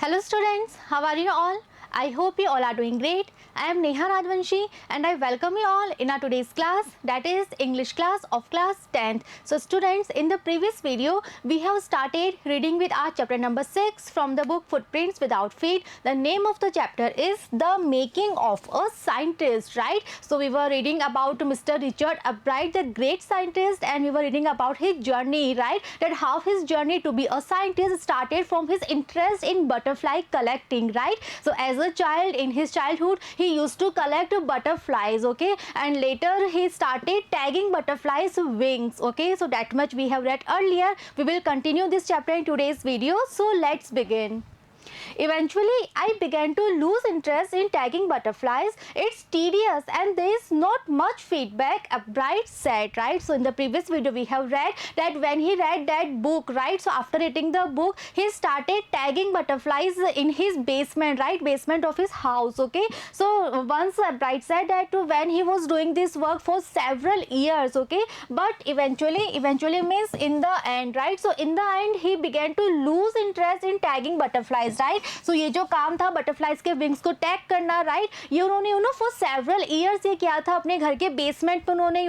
Hello students, how are you all? I hope you all are doing great. I am Neha Rajvanshi and I welcome you all in our today's class, that is English class of class 10th. So students, in the previous video we have started reading with our chapter number 6 from the book Footprints Without Feet. The name of the chapter is The Making of a Scientist, right? So we were reading about Mr. Richard Arkwright, the great scientist, and we were reading about his journey, right? That how his journey to be a scientist started from his interest in butterfly collecting, right? So as a child, in his childhood, he used to collect butterflies, okay, and later he started tagging butterflies wings, okay. So that much we have read earlier. We will continue this chapter in today's video, so let's begin. Eventually, I began to lose interest in tagging butterflies. It's tedious and there is not much feedback, Arkwright said, right? So in the previous video, we have read that when he read that book, right? So after reading the book, he started tagging butterflies in his basement, right? Basement of his house, okay? So once Arkwright said that when he was doing this work for several years, okay? But eventually means in the end, right? So in the end, he began to lose interest in tagging butterflies, right? So ये जो काम था butterflies के wings को tag करना, right, ये उन्होंने for several years ये किया था अपने घर के बेसमेंट पे। उन्होंने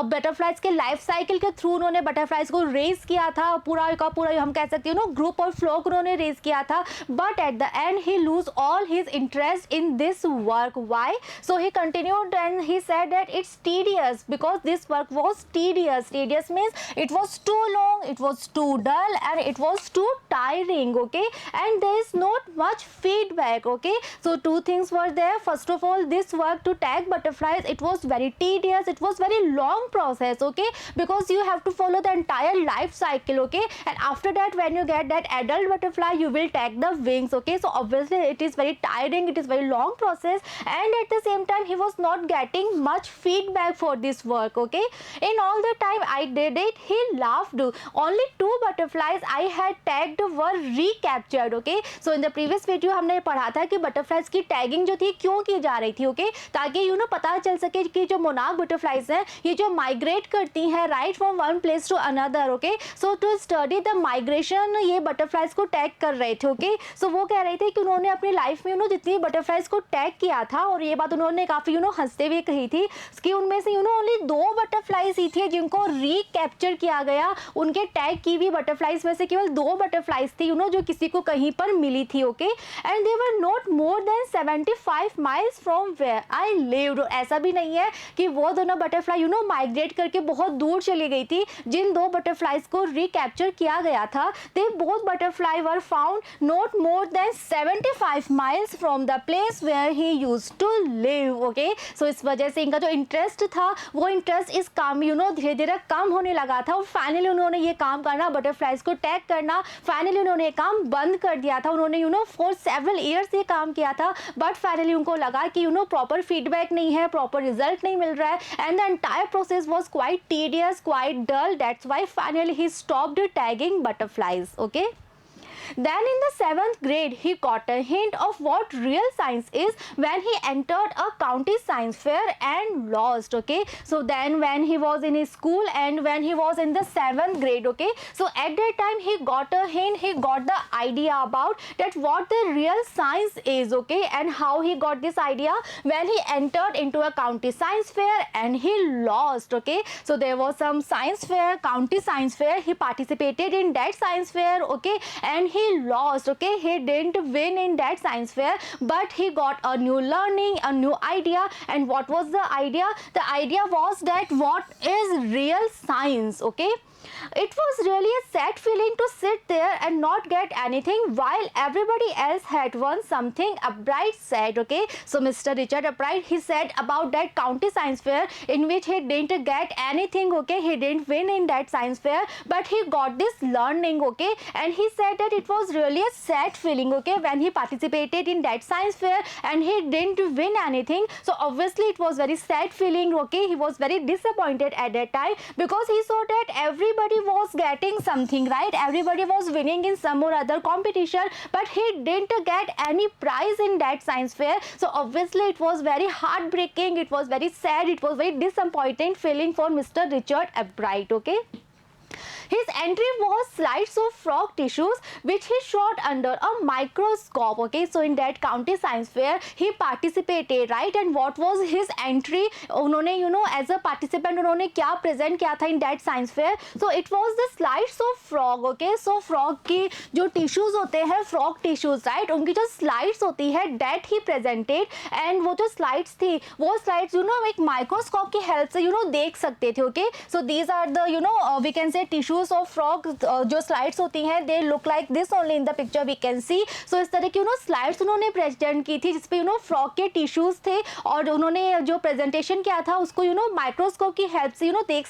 बटरफ्लाइज के लाइफ साइकिल के थ्रू उन्होंने बटरफ्लाइज को रेस किया था, पूरा का पूरा हम कह सकते हैं ग्रुप और फ्लॉक उन्होंने रेस किया था। But at the end he lose all his interest in this work. Why? So he continued and he said that it's tedious because this work was tedious. Tedious means it was too long, it was too dull and it was too tiring, okay, and there is not much feedback, okay. So two things were there. First of all, this work to tag butterflies, it was very tedious, it was very long process, okay, because you have to follow the entire life cycle, okay, and after that when you get that adult butterfly you will tag the wings, okay. So obviously it is very tiring, it is very long process, and at the same time he was not getting much feedback for this work, okay. In all the time I did it, he laughed. Only 2 butterflies I had tagged were recaptured, okay. So in the previous video हमने पढ़ा था कि butterflies की tagging जो थी क्यों की जा रही थी, ओके, ताकि पता चल सके कि जो मोनार्क बटरफ्लाइज हैं ये जो माइग्रेट करती हैं right from one place to another, okay. So to study the migration ये बटरफ्लाइज को टैग कर रहे थे, ओके. सो वो कह रहे थे कि उन्होंने अपनी लाइफ में जितनी बटरफ्लाइज को टैग किया था, और ये बात उन्होंने काफ़ी हंसते हुए कही थी कि उनमें से ओनली 2 बटरफ्लाइज ही थी जिनको रिकैप्चर किया गया। उनके टैग की हुई बटरफ्लाइज में से केवल 2 बटरफ्लाइज थी जो किसी को कहीं पर मिली थी, okay, and they were not more than 75 miles from where I lived. ऐसा भी नहीं है कि वो दोनों बटरफ्लाई माइग्रेट करके बहुत दूर चली गई थी। जिन 2 बटरफ्लाइज को रिकैप्चर किया गया था, they both butterfly were found not more than 75 miles from the place where he used to live, okay. So इस वजह से इनका जो इंटरेस्ट था वो इंटरेस्ट इस काम धीरे धीरे कम होने लगा था, और फाइनली उन्होंने ये काम करना, बटरफ्लाइज को टैग करना, फाइनली उन्होंने ये काम बंद कर दिया था। उन्होंने फॉर सेवरल ईयर्स ये काम किया था, बट फाइनली उनको लगा कि प्रॉपर फीडबैक नहीं है, प्रॉपर रिजल्ट नहीं मिल रहा है, and the entire process was quite tedious, quite dull. That's why finally he stopped tagging butterflies, okay. Then in the 7th grade, he got a hint of what real science is when he entered a county science fair and lost, okay. So then when he was in his school and when he was in the 7th grade, okay, so at that time he got a hint, he got the idea about that what the real science is, okay, and how he got this idea when he entered into a county science fair and he lost, okay. So there was some science fair, county science fair, he participated in that science fair, okay, and he lost, okay. He didn't win in that science fair, but he got a new learning, a new idea. And what was the idea? The idea was that what is real science, okay. It was really a sad feeling to sit there and not get anything while everybody else had won something, Arkwright said, okay. So Mr. Richard Arkwright, he said about that county science fair in which he didn't get anything, okay, he didn't win in that science fair, but he got this learning, okay, and he said that it was really a sad feeling, okay, when he participated in that science fair and he didn't win anything. So obviously it was very sad feeling, okay, he was very disappointed at that time because he saw that everybody was getting something, right, everybody was winning in some or other competition, but he didn't get any prize in that science fair. So obviously it was very heartbreaking, it was very sad, it was very disappointing feeling for Mr. Richard Arkwright, okay. His entry was slides of frog tissues which he shot under a microscope. Okay, so in that county science fair he participated, right? And what was his entry? उन्होंने as a participant उन्होंने क्या present किया था in that science fair? So it was the slides of frog. Okay, so frog की जो tissues होते हैं, frog tissues, right? उनकी जो slides होती है that he presented, and वो जो slides थी वो slides एक microscope की help से देख सकते थे. Okay, so these are the we can say tissues of frog. जो slides होती हैं they look like this only in the picture we can see. So इस तरह की slides उन्होंने present की थी जिसपे frog के tissues थे और उन्होंने जो presentation किया था उसको microscope की help से देख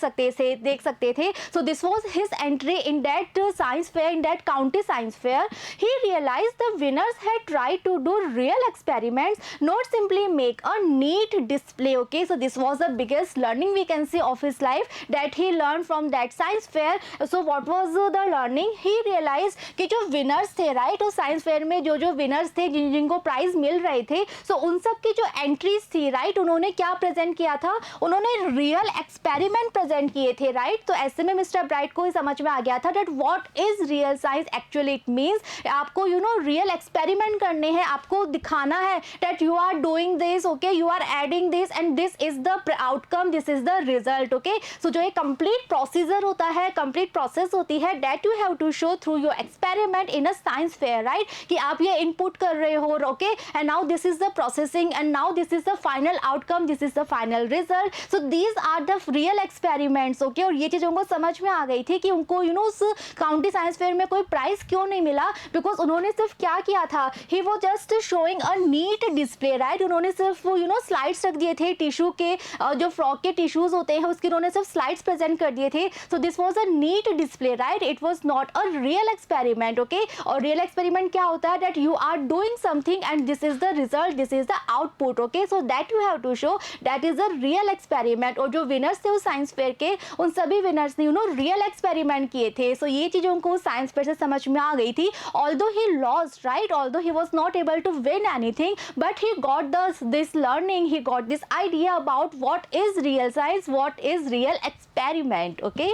सकते थे. So this was his entry in that science fair, in that county science fair. He realized the winners had tried to do real experiments, not simply make a neat display. Okay, so this was the biggest learning we can say of his life that he learned from that science fair. So what was the learning? He realized कि जो winners थे, right, उस science fair में जो winners थे जिनको prize मिल रहे थे, so उन सब की जो entries थी, right, उन्होंने क्या present किया था? उन्होंने real experiment present किए थे, right? तो ऐसे में मिस्टर ब्राइट को ही समझ में आ गया था that what is real science actually it means. आपको real experiment करने हैं, आपको दिखाना है that you are doing this, okay, you are adding this and this is the outcome, this is the result. Okay, so जो एक complete procedure होता है, complete process होती है that you have to show through your experiment in a science fair, right? कि आप ये input कर रहे हो, okay, and now this is the processing and now this is the final outcome, this is the final result. So these are the real experiments. Okay, और ये चीज़ उनको समझ में आ गई थी कि उनको उस काउंटी साइंस फेयर में कोई प्राइज क्यों नहीं मिला, बिकॉज उन्होंने सिर्फ क्या किया था, ही वो just showing a neat display, right? उन्होंने सिर्फ स्लाइड्स रख दिए थे टिश्यू के, जो फ्रॉग के टिश्यूज होते हैं उसके उन्होंने सिर्फ स्लाइड्स प्रेजेंट कर दिए थे. So this was a neat display, right? It was not a real experiment. Okay, और रियल एक्सपेरिमेंट क्या होता है? That you are doing something and this is the result, this is the output. Okay, so that you have to show, that is a real experiment. और जो winners थे उस science fair के, उन सभी विनर्स ने रियल एक्सपेरिमेंट किए थे. सो ये चीज़ उनको साइंस फेयर से समझ में आ गई थी. Although he lost, right, although he was not able to win anything, but he got this learning, he got this idea about what is real science, what is real experiment. Okay,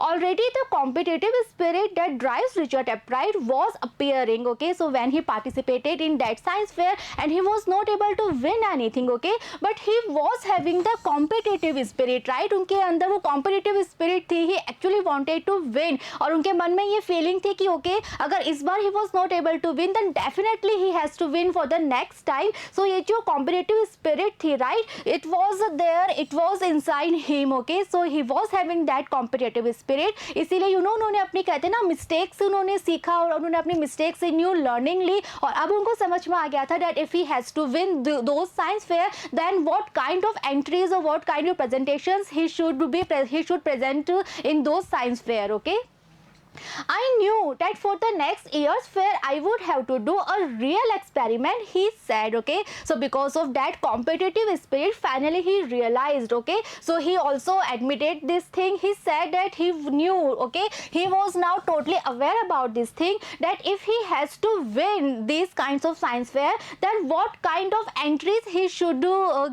already the competitive spirit that drives Richard Epstein was appearing. Okay, so when he participated in that science fair and he was not able to win anything, okay, but he was having the competitive spirit, right? उनके अंदर वो competitive spirit थी, he actually wanted to win, और उनके मन में ये feeling थी कि okay, अगर इस बार he was not able to win then definitely he has to win for the next time. So ये जो competitive spirit थी, right, it was there, it was inside him. Okay, so he was having that competitive spirit. इसीलिए उन्होंने अपनी कहते हैं ना mistake से उन्होंने सीखा और उन्होंने अपनी मिस्टेक से न्यू लर्निंग ली, और अब उनको समझ में आ गया था that if he has to win those science fair then what kind of entries और what kind of presentations he should present in those science fair. Okay, I knew that for the next year's fair I would have to do a real experiment, he said. Okay, so because of that competitive spirit finally he realized. Okay, so he also admitted this thing. He said that he knew, okay, he was now totally aware about this thing, that if he has to win these kinds of science fair then what kind of entries he should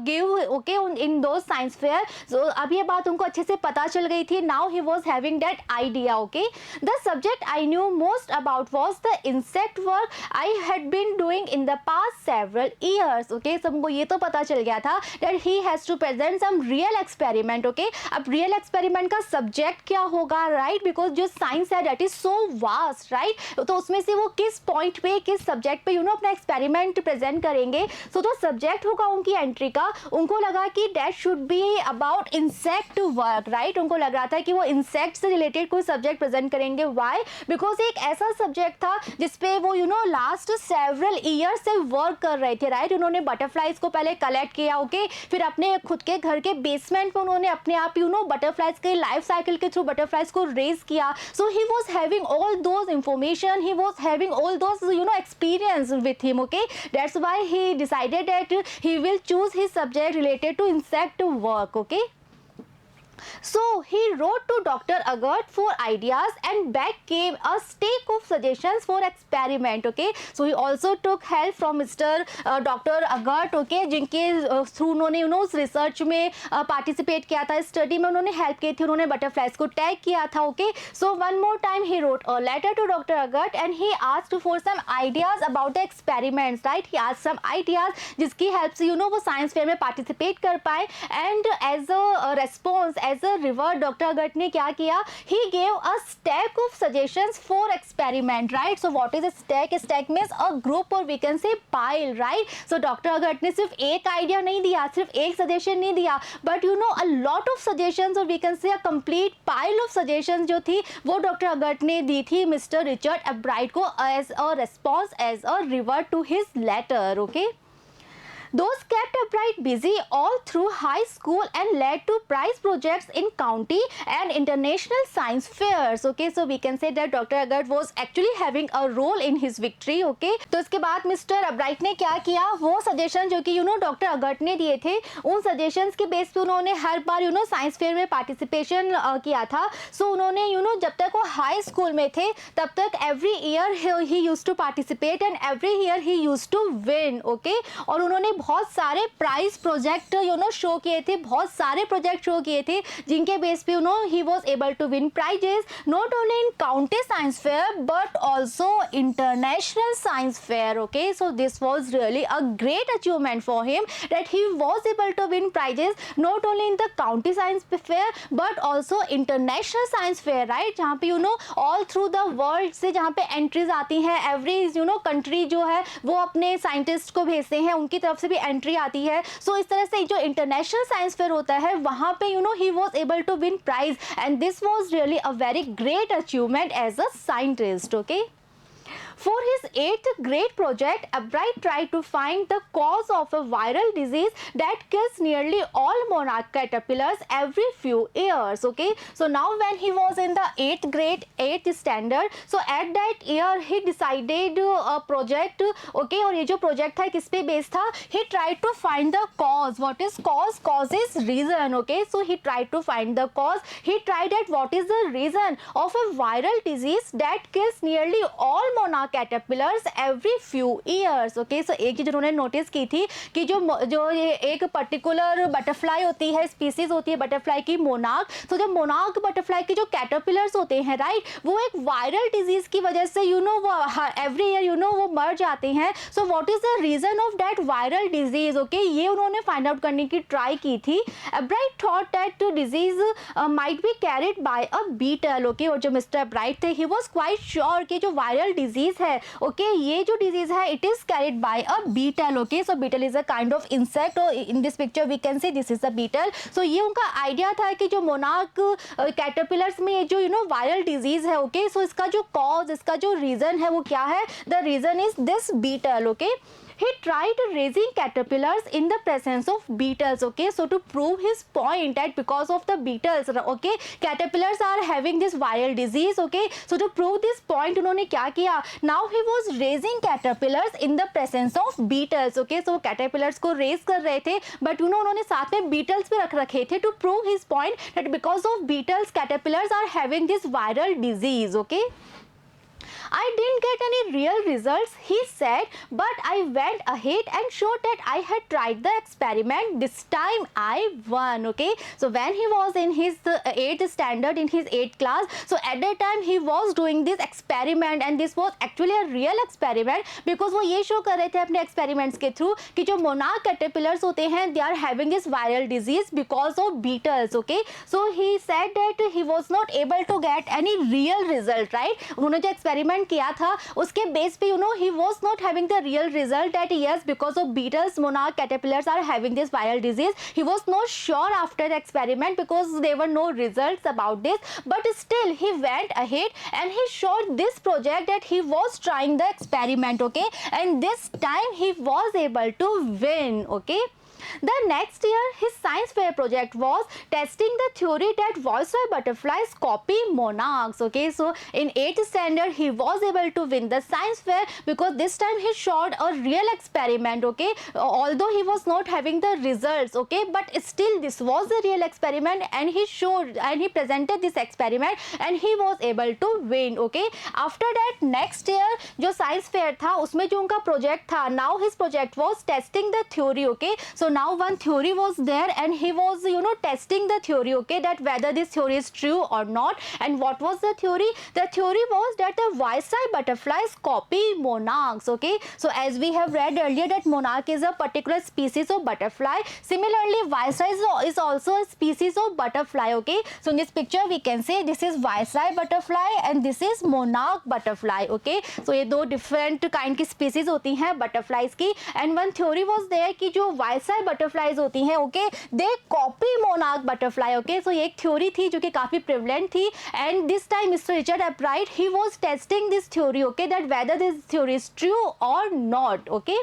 give, okay, in those science fair. So अब ये बात उनको अच्छे से पता चल गई थी. Now he was having that idea. Okay, the subject I knew most about was the insect work I had been doing in the past several years. Okay, सबको ये तो पता चल गया था that he has to present some real experiment. Okay, अब real experiment का subject क्या होगा, right? Because जो science है that is so vast, right? तो उसमें से वो किस point पे, किस subject पे अपना experiment present करेंगे. So जो subject होगा उनकी entry का, उनको लगा कि that should be about insect work, right? उनको लग रहा था कि वो insect से related कोई subject present करेंगे. Why? Because एक ऐसा सब्जेक्ट था जिसपे वो लास्ट सेवरल ईयर से वर्क कर रहे थे, राइट? उन्होंने बटरफ्लाइज को पहले कलेक्ट किया, ओके, फिर अपने खुद के घर के बेसमेंट में उन्होंने अपने आप बटरफ्लाइज के लाइफ साइकिल के थ्रू बटरफ्लाइज को रेज किया. So he was having all those information, he was having all those experience with him. Okay, that's why he decided that he will choose his subject related to insect work. Okay, So he wrote to Dr. Agarth for ideas and back came a stack of suggestions for experiment. Okay, so he also took help from Mr. Dr. Agarth. Okay, जिनके through उन्होंने उस research में participate किया था, study में उन्होंने help की थी, उन्होंने बटरफ्लाइज को टैग किया था. Okay, so one more time he wrote a letter to doctor Urquhart and he asked for some ideas about the experiments. Right, he asked some ideas जिसकी हेल्प से वो साइंस फेयर में participate कर पाए. And as a response, as a revert, doctor Urquhart ने क्या किया, he gave a stack of suggestions for experiment. Right, so what is a stack? Stack means a group और we can say pile. Right, so doctor Urquhart ने सिर्फ एक idea नहीं दिया, सिर्फ एक सजेशन नहीं दिया, but a lot of suggestions और we can say a complete pile of suggestions जो थी वो डॉक्टर अगर्ट ने दी थी मिस्टर रिचर्ड एब्राइट को as a response, as a revert to his letter. Okay, those kept Albright busy all through high school and led to prize projects in county and international science fairs. Okay, so we can say that Dr. Agarth was actually having a role in his victory. Okay, तो इसके बाद mister अब्राइट ने क्या किया, वो suggestion जो कि doctor Urquhart ने दिए थे, उन सजेशंस के बेस पे उन्होंने हर बार साइंस फेयर में पार्टिसिपेशन किया था. सो उन्होंने जब तक वो हाई स्कूल में थे तब तक every year he used to participate and every year he used to win. Okay, और उन्होंने बहुत सारे प्राइज प्रोजेक्ट शो किए थे, बहुत सारे प्रोजेक्ट शो किए थे जिनके बेस पे he was able to win prizes not only in county science fair but also international science fair. Okay, so this was really a great achievement for him that he was able to win prizes not only in the county science fair but also international science fair. Right, जहाँ पे all through the world से जहाँ पे entries आती हैं, every country जो है वो अपने साइंटिस्ट को भेजते हैं, उनकी तरफ से भी एंट्री आती है. सो इस तरह से जो इंटरनेशनल साइंस फेयर होता है वहां पे he was able to win prize and this was really a very great achievement as a scientist. Okay, for his 8th grade project, Albright tried to find the cause of a viral disease that kills nearly all monarch caterpillars every few years. Okay, so now when he was in the 8th grade, 8th standard, so at that year he decided a project. Okay, और ये जो project था किस पे based था, he tried to find the cause. What is cause? Cause is reason. Okay, so he tried to find the cause. He tried that what is the reason of a viral disease that kills nearly all monarch caterpillars every few years. Okay, so एक चीज उन्होंने notice की थी कि जो ये एक particular butterfly होती है, स्पीसीज होती है बटरफ्लाई की, मोनार्क. तो जब मोनार्क बटरफ्लाई के जो कैटरपिलर्स होते हैं, राइट, वो एक वायरल डिजीज की वजह से वो एवरी ईयर वो मर जाते हैं. So what is the reason of that viral disease? Okay, ये उन्होंने फाइंड आउट करने की ट्राई की थी. Albright thought that disease might be carried by a beetle. Okay, और जो मिस्टर Albright थे, ही वाज क्वाइट श्योर कि जो वायरल डिजीज है, ओके, ये जो डिजीज है it is carried by a beetle. Okay, so beetle is a kind of insect और in this picture we can see this is a beetle. So ये उनका idea था कि जो मोनार्क कैटरपिलर्स में ये जो वायरल डिजीज है, ओके, सो इसका जो कॉज, इसका जो रीजन है वो क्या है? The reason is this beetle. Okay, he tried raising caterpillars in the presence of beetles. Okay, so to prove his point that because of the beetles, okay, caterpillars are having this viral disease. Okay, so to prove this point उन्होंने क्या किया, now he was raising caterpillars in the presence of beetles. Okay, so caterpillars को raise कर रहे थे but उन्होंने साथ में beetles भी रख रखे थे to prove his point that because of beetles caterpillars are having this viral disease. Okay, I didn't get any real results, he said, but I went ahead and showed that I had tried the experiment. This time I won. Okay, so when he was in his 8th standard, in his 8th class, so at that time he was doing this experiment and this was actually a real experiment because वो ये show कर रहे थे अपने experiments के through कि जो monarch caterpillars होते हैं they are having this viral disease because of beetles. Okay, so he said that he was not able to get any real result. Right, उन्होंने जो experiment किया था उसके बेस पे he was not having the real result that yes because of beetles monarch caterpillars are having this viral disease. He was not sure after the experiment because there were no results about this, but still he went ahead and he showed this project that he was trying the experiment. Okay, and this time he was able to win. Okay, The next year, his science fair project was testing the theory that voice-over butterflies copy monarchs. Okay, so in 8th standard, he was able to win the science fair because this time he showed a real experiment. Okay, although he was not having the results. Okay, but still this was a real experiment, and he showed and he presented this experiment, and he was able to win. Okay, after that next year जो science fair था उसमें जो उनका project था, now his project was testing the theory. Okay, so now one theory was there and he was testing the theory. Okay, that whether this theory is true or not. And what was the theory? The theory was that the viceroy butterflies copy monarchs. Okay, so as we have read earlier that monarch is a particular species of butterfly, similarly viceroy is also a species of butterfly. Okay, so in this picture we can say this is viceroy butterfly and this is monarch butterfly. Okay, so ये दो different kind की species होती हैं butterflies की, and one theory was there कि जो viceroy butterflies होती हैं, okay, they copy monarch butterfly. Okay, so ये एक theory थी जो कि काफ़ी prevalent थी, and this time Mr. Richard Upright he was testing this theory. Okay, that whether this theory is true or not. Okay,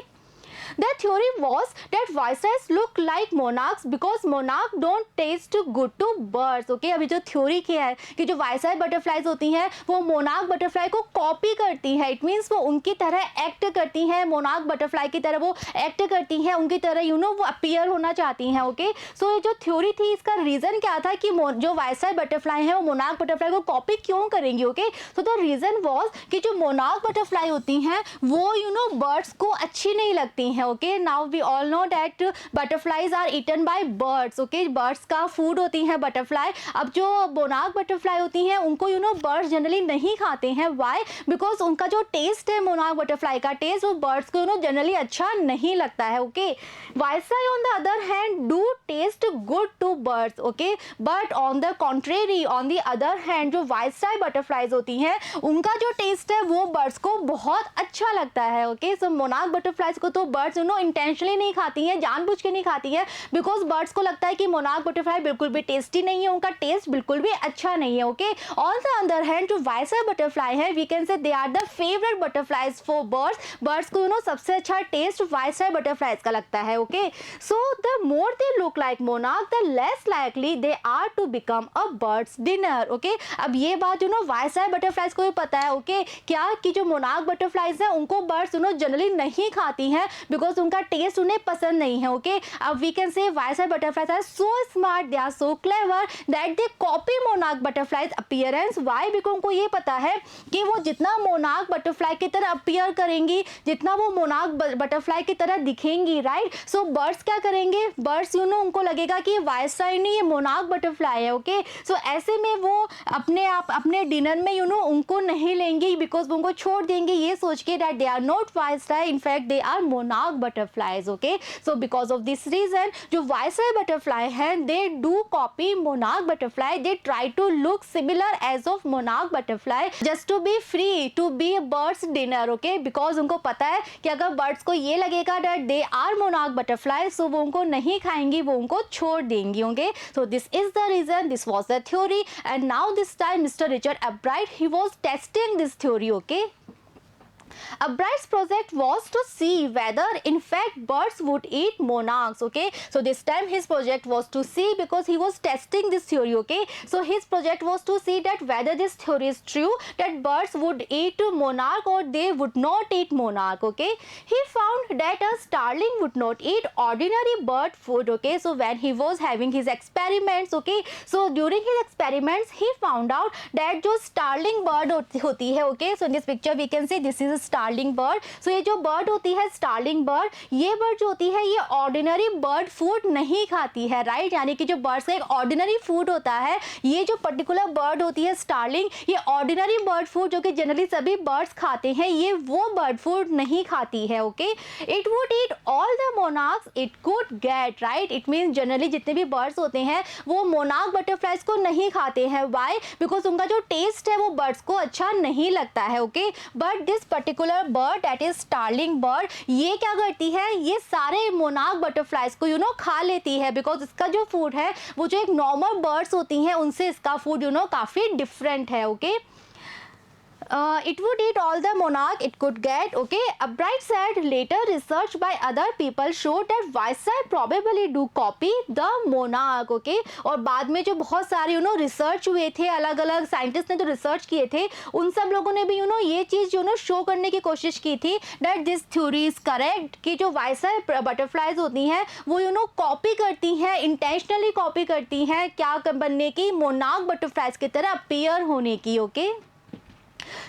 the theory was that viceroys look like monarchs because monarch don't taste good to birds. Okay, अभी जो theory क्या है कि जो viceroy butterflies होती हैं वो monarch butterfly को copy करती है. It means वो उनकी तरह act करती हैं, monarch butterfly की तरह वो act करती हैं, उनकी तरह वो appear होना चाहती हैं. Okay, so ये जो theory थी इसका reason क्या था कि जो viceroy butterfly हैं वो monarch butterfly को copy क्यों करेंगी. Okay, so the reason was कि जो monarch butterfly होती हैं वो birds को अच्छी नहीं लगती हैं. Okay, now we all know that butterflies are eaten by birds. Okay, birds का food होती है butterfly. अब जो monarch butterfly होती हैं उनको birds generally नहीं खाते हैं. Why? Because उनका जो taste है monarch butterfly का taste वो birds को generally अच्छा नहीं लगता है. Okay, viceroy on the other hand do taste good to birds. Okay, but on the contrary, on the other hand जो viceroy butterflies होती हैं उनका जो taste है वो birds को बहुत अच्छा लगता है. Okay, so monarch butterflies को तो birds इंटेंशनली नहीं खाती हैं, जानबूझ के नहीं खाती हैं, बिकॉज बर्ड्स को लगता है कि मोनार्क बटरफ्लाई बिल्कुल भी टेस्टी नहीं है, उनका टेस्ट बिल्कुल भी अच्छा नहीं है. Okay, on the other hand जो वाइसर बटरफ्लाई है we can say they are the favourite butterflies for birds. Birds को सबसे अच्छा टेस्ट वाइसर बटरफ्लाइज का लगता है. Okay, so the more they look like monarch the less likely they are to become a birds dinner. Okay, अब ये बात वाइसर butterflies को भी पता है. ओके, क्या कि जो मोनार्क बटरफ्लाइज है उनको बर्ड्स जनरली नहीं खाती हैं बिकॉज उनका टेस्ट उन्हें पसंद नहीं है. ओके, अब we can say viceroy butterflies are so smart, they are so clever that they copy monarch butterflies appearance. Why? Because उनको ये पता है कि वो जितना मोनार्क बटरफ्लाई की तरह अपीयर करेंगी, जितना वो मोनार्क बटरफ्लाई की तरह दिखेंगी, राइट. सो बर्ड्स क्या करेंगे, बर्ड्स उनको लगेगा कि वाइसर नहीं ये मोनार्क बटरफ्लाई है. ओके, सो ऐसे में वो अपने डिनर में उनको नहीं लेंगी बिकॉज वो उनको छोड़ देंगे ये सोच के that they are not viceroy, in fact they are monarch butterflies. Okay, so because of this reason जो viceroy butterfly है they do copy monarch butterfly, they try to look similar as of monarch butterfly just to be free to be a birds dinner. Okay, because उनको पता है कि अगर birds को ये लगेगा that they are monarch butterfly so वो उनको नहीं खाएंगी, वो उनको छोड़ देंगी. Okay, so this is the reason, this was the theory, and now this time Mr. Richard Upright he was testing this theory. Okay, Upright's project was to see whether in fact birds would eat monarchs. Okay, so this time his project was to see because he was testing this theory. Okay, so his project was to see that whether this theory is true that birds would eat monarch or they would not eat monarch. Okay, he found that a starling would not eat ordinary bird food. Okay, so when he was having his experiments, okay, so during his experiments he found out that जो starling bird होती है, okay, so in this picture we can see this is a starling bird. So ये जो bird होती है starling bird, ये bird जो होती है ये ordinary bird food नहीं खाती है, right. यानी कि जो birds का एक ordinary food होता है, ये जो particular bird होती है starling, ये ordinary bird food जो कि generally सभी birds खाते हैं, ये वो bird food नहीं खाती है. Okay, it would eat all the monarchs it could get, right. It means generally जितने भी birds होते हैं वो monarch butterflies को नहीं खाते हैं. Why? Because उनका जो taste है वो birds को अच्छा नहीं लगता है. Okay, but this particular bird that is starling bird ये क्या करती है, ये सारे monarch butterflies को खा लेती है because इसका जो food है वो जो एक normal birds होती हैं उनसे इसका food काफ़ी different है. Okay, It would eat all the monarch it could get. Okay, Albright said later research by other people showed that Viceroy probably do copy the monarch. Okay, और बाद में जो बहुत सारे रिसर्च हुए थे, अलग अलग साइंटिस्ट ने जो रिसर्च किए थे, उन सब लोगों ने भी ये चीज़ शो करने की कोशिश की थी that this theory is correct, कि जो वाइसराय बटरफ्लाइज होती हैं वो कॉपी करती हैं, इंटेंशनली कॉपी करती हैं क्या बनने की, मोनार्क बटरफ्लाइज की तरह अपीयर होने की. Okay,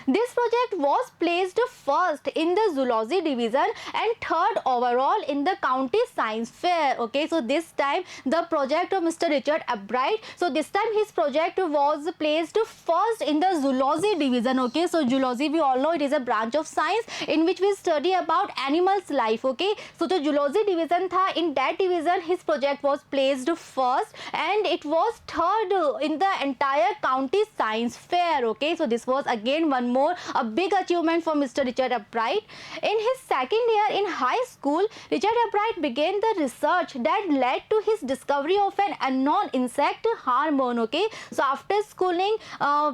This project was placed first in the zoology division and third overall in the county science fair. Okay, so this time the project of Mr. Richard Albright, so this time his project was placed first in the zoology division. Okay, so zoology we all know it is a branch of science in which we study about animals life. Okay, so the zoology division tha, in that division his project was placed first and it was third in the entire county science fair. Okay, so this was again one more a big achievement for Mr. Richard Albright. In his second year in high school, Richard Albright began the research that led to his discovery of an unknown insect hormone. Okay, so after schooling,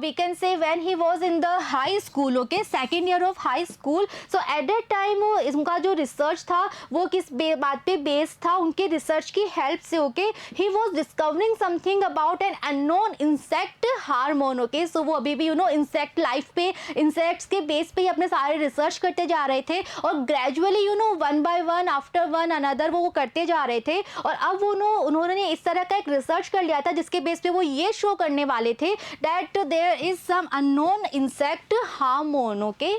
we can say when he was in the high school, okay, second year of high school, so at that time उनका जो research था वो किस बात पे based था, उनके research की help से. Okay, he was discovering something about an unknown insect hormone. Okay, so वो अभी भी insect life पे, इंसेक्ट्स के बेस पे ही अपने सारे रिसर्च करते जा रहे थे और gradually one by one after one another वो करते जा रहे थे. और अब उन्होंने इस तरह का एक रिसर्च कर लिया था जिसके बेस पे वो ये शो करने वाले थे that there is some unknown insect hormone. Okay,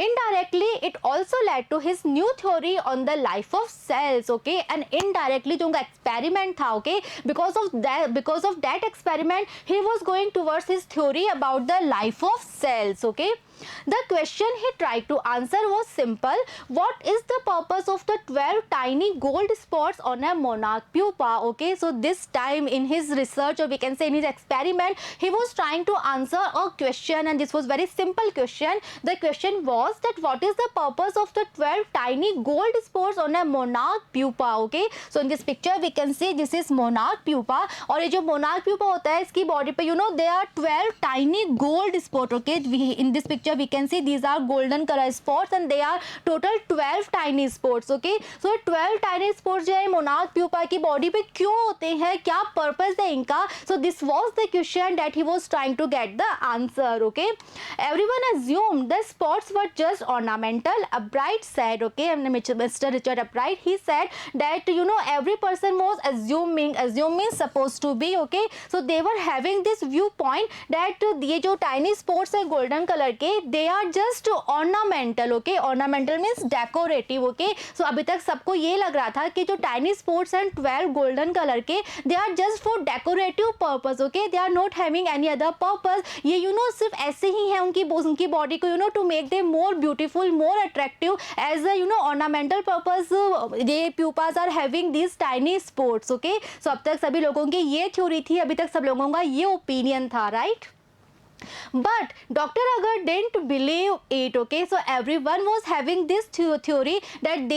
indirectly it also led to his new theory on the life of cells. Okay, and indirectly जो उनका experiment था, okay, because of that experiment he was going towards his theory about the life of cells. Okay, the question he tried to answer was simple: what is the purpose of the 12 tiny gold spots on a monarch pupa? Okay, so this time in his research, or we can say in his experiment, he was trying to answer a question, and this was very simple question. The question was that what is the purpose of the 12 tiny gold spots on a monarch pupa? Okay, so in this picture we can see this is monarch pupa, और ये जो monarch pupa होता है इसकी body पे there are 12 tiny gold spots. Okay, in this picture we can see these are golden color spots and they are total 12 tiny spots. Okay, so 12 tiny spots जो है monarch pupa की body पे क्यों होते हैं, क्या purpose है इनका? So this was the question that he was trying to get the answer. Okay, everyone assumed the spots were just ornamental. Albright said, okay, Mr. Richard Albright, he said that every person was assuming supposed to be. Okay, so they were having this viewpoint that ये जो tiny spots है golden color के, they are just ornamental. Okay, ornamental means decorative. Okay, so अभी तक सबको ये लग रहा था कि जो tiny spots हैं 12 golden color के, they are just for decorative purpose. Okay, they are not having any other purpose. ये सिर्फ ऐसे ही है उनकी body को to make them more beautiful, more attractive as a ornamental purpose. ये pupas are having these tiny spots. Okay, so अब तक सभी लोगों की ये theory थी, अभी तक सब लोगों का ये opinion था, right? But Dr. Agar didn't believe it. Okay, so everyone was having this theory that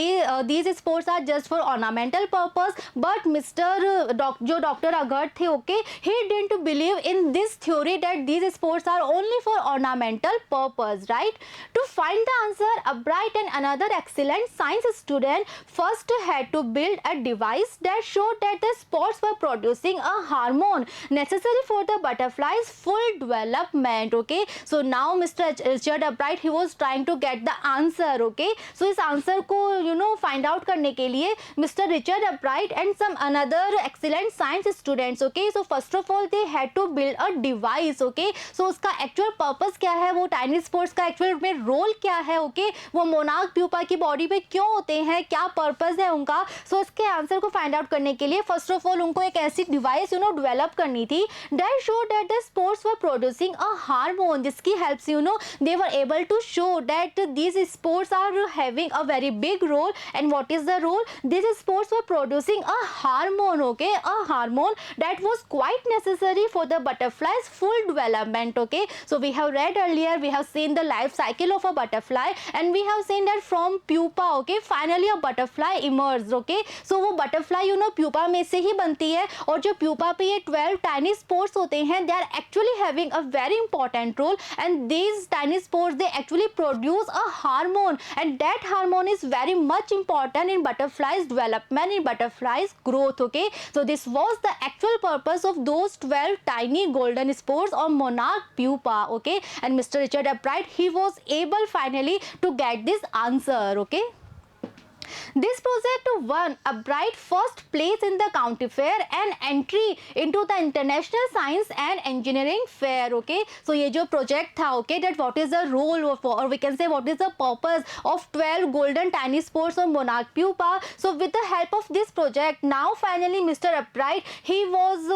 these sports are just for ornamental purpose. But जो Dr. Agar थे, okay, he didn't believe in this theory that these sports are only for ornamental purpose, right? To find the answer, Albright and another excellent science student first had to build a device that showed that the spots were producing a hormone necessary for the butterfly's full development. Okay, so now Mr. Richard Albright, he was trying to get the answer. Okay, so इस answer को find out करने के लिए Mr. Richard Albright and some another excellent science students, okay, so first of all they had to build a device. Okay, so उसका actual purpose क्या है, वो tiny spots का actual में role क्या है, okay, वो monarch pupa की body पे क्यों होते हैं, क्या purpose है उनका, so इसके answer को find out करने के लिए first of all उनको एक ऐसी device develop करनी थी that showed that the spots were producing a hormone जिसकी help से they were able to show that these spots are having a very big role. And what is the role? These spots were producing a hormone. Okay, a hormone that was quite necessary for the butterfly's full development. Okay, so we have read earlier, we have seen the life cycle of a butterfly and we have seen that from pupa, okay, finally a butterfly emerged. Okay, so वो butterfly pupa में से ही बनती है और जो pupa पे ये 12 tiny spots होते हैं, they are actually having a very very important role, and these tiny spores, they actually produce a hormone, and that hormone is very much important in butterflies development, in butterflies growth. Okay, so this was the actual purpose of those 12 tiny golden spores on monarch pupa. Okay, and Mr. Richard Upright, he was able finally to get this answer. Okay, this project won Upright first place in the county fair and entry into the International Science and Engineering Fair. Okay, so ये जो project था, okay, that what is the role of, or we can say what is the purpose of 12 golden tiny spores on monarch pupa. So with the help of this project, now finally Mr. Upright, he was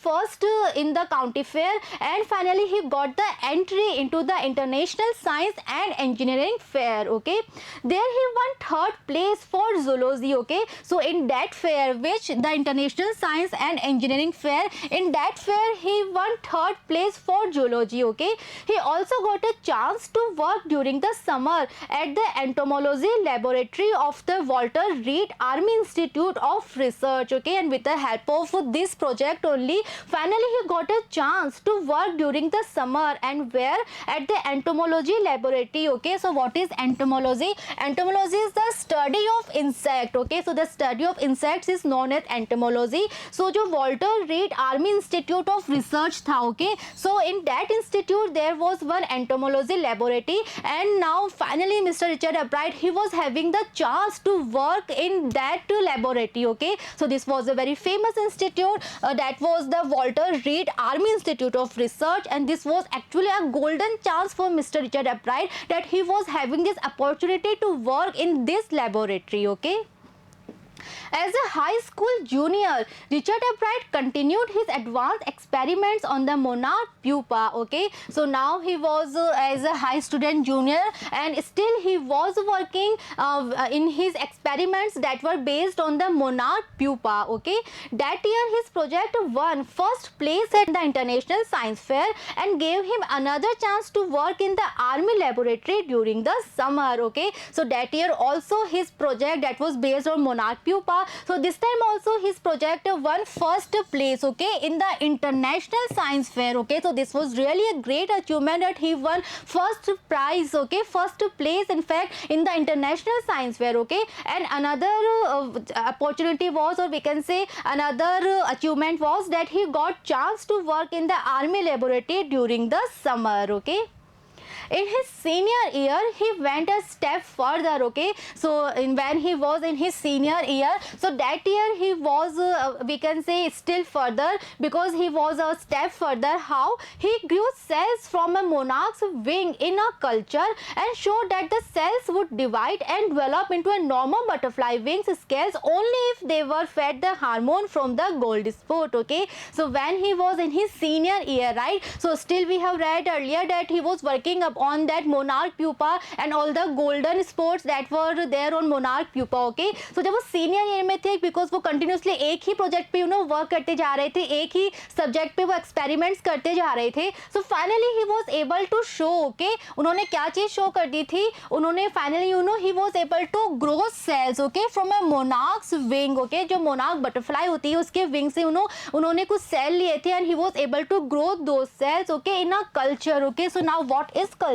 first in the county fair, and finally he got the entry into the International Science and Engineering Fair. Okay, there he won third place for zoology. Okay, so in that fair, which the International Science and Engineering Fair, in that fair he won third place for zoology. Okay, he also got a chance to work during the summer at the entomology laboratory of the Walter Reed Army Institute of Research. Okay, and with the help of this project only, finally he got a chance to work during the summer, and where? At the entomology laboratory. Okay, so what is entomology? Entomology is the study of insect. Okay, so the study of insects is known as entomology. So जो Walter Reed Army Institute of Research था, okay, so in that institute there was one entomology laboratory, and now finally Mr. Richard Upright, he was having the chance to work in that laboratory. Okay, so this was a very famous institute, that was the Walter Reed Army Institute of Research, and this was actually a golden chance for Mr. Richard Upright, that he was having this opportunity to work in this laboratory. Okay, as a high school junior, Richard Upright continued his advanced experiments on the monarch pupa. Okay, so now he was as a high student junior, and still he was working in his experiments that were based on the monarch pupa. Okay, that year his project won first place at the International Science Fair and gave him another chance to work in the army laboratory during the summer. Okay, so that year also his project that was based on monarch pupa, so this time also his project won first place, okay, in the International Science Fair. Okay, so this was really a great achievement that he won first prize, okay, first place in fact in the International Science Fair. Okay, and another opportunity was, or we can say another achievement was, that he got chance to work in the army laboratory during the summer. Okay, in his senior year he went a step further. Okay, so when he was in his senior year, so that year he was we can say still further, because he was a step further. How? He grew cells from a monarch's wing in a culture and showed that the cells would divide and develop into a normal butterfly wings scales only if they were fed the hormone from the gold spot. Okay, so when he was in his senior year, right, so still we have read earlier that he was working up on that monarch pupa and all the golden spots that were there on monarch pupa. Okay, so जब वो senior year में थे, because वो continuously एक ही project पे work करते जा रहे थे, एक ही subject पे वो experiments करते जा रहे थे, so finally he was able to show. Okay, उन्होंने क्या चीज show कर दी थी, उन्होंने finally he was able to grow cells, okay, from a monarch's wing. Okay, जो monarch butterfly होती है उसके wing से उन्होंने कुछ cell लिए थे, and he was able to grow those cells, okay, in a culture. Okay, so now what is culture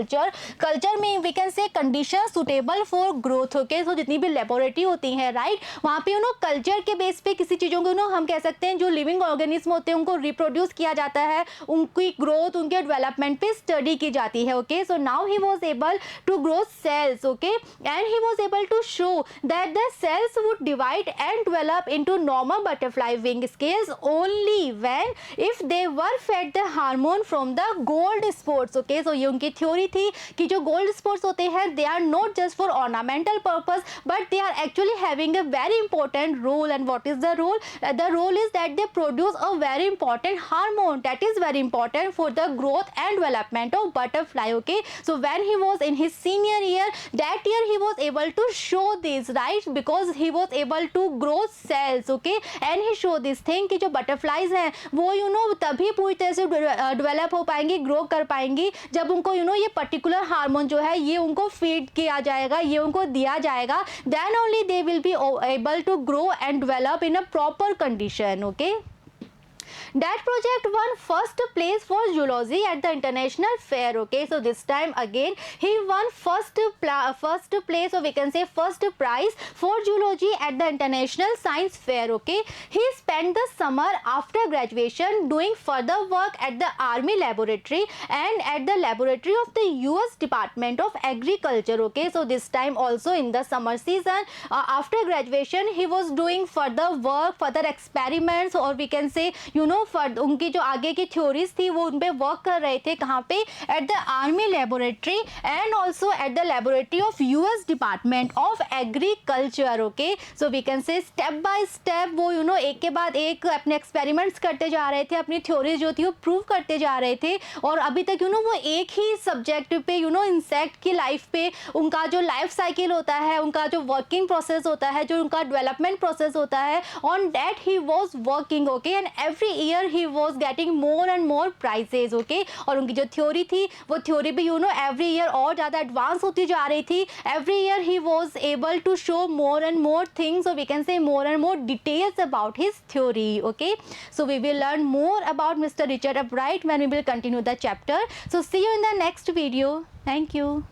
में we can say conditions suitable for growth. Okay, so जितनी भी laboratory होती हैं, right, वहाँ पे culture के base पे किसी चीज़ों को हम कह सकते हैं जो living organism होते हैं उनको reproduce किया जाता है, उनकी growth, उनके development पे study की जाती है. Okay, so now he was able to grow cells. Okay, and he was able to show that the cells would divide and develop into normal butterfly wing scales only when if they were fed the hormone from the gold spots. Okay, so ये उनकी theory थी कि जो gold spots होते हैं, they are not just for ornamental purpose but they are actually having a very important role. And what is the role? The role is that they produce a very important hormone that is very important for the growth and development of butterfly. Okay, so when he was in his senior year, that year he was able to show this, right, because he was able to grow cells. Okay, and he showed this thing कि जो butterflies हैं वो तभी पूरी तरह से develop हो पाएंगी, grow कर पाएंगी जब उनको ये particular hormone जो है ये उनको feed किया जाएगा, ये उनको दिया जाएगा, then only they will be able to grow and develop in a proper condition. Okay, That project won first place for zoology at the international fair. Okay, so this time again he won first place, or we can say first prize for zoology at the international science fair. Okay, he spent the summer after graduation doing further work at the army laboratory and at the laboratory of the US Department of Agriculture. Okay, so this time also in the summer season, after graduation he was doing further work, further experiments, or we can say उनकी जो आगे की theories थी वो उन पे work कर रहे थे. कहाँ पे? At the army laboratory and also at the laboratory of US department of agriculture. Okay, so we can say step by step वो एक के बाद एक अपने एक्सपेरिमेंट्स करते जा रहे थे, अपनी थ्योरीज जो थी वो प्रूव करते जा रहे थे. और अभी तक वो एक ही सब्जेक्ट पे इंसेक्ट की लाइफ पे उनका जो लाइफ साइकिल होता है, उनका जो वर्किंग प्रोसेस होता है, जो उनका डेवलपमेंट प्रोसेस होता है, on that he was working. Okay, and every year he was getting more and more prizes. Okay, और उनकी जो थ्योरी थी वो थ्योरी भी एवरी ईयर और ज़्यादा एडवांस होती जा रही थी. Every year he was able to show more and more things, और we can say more and more details about his theory. Okay, so we will learn more about Mr. Richard Upright when we will continue the chapter. So see you in the next video. Thank you.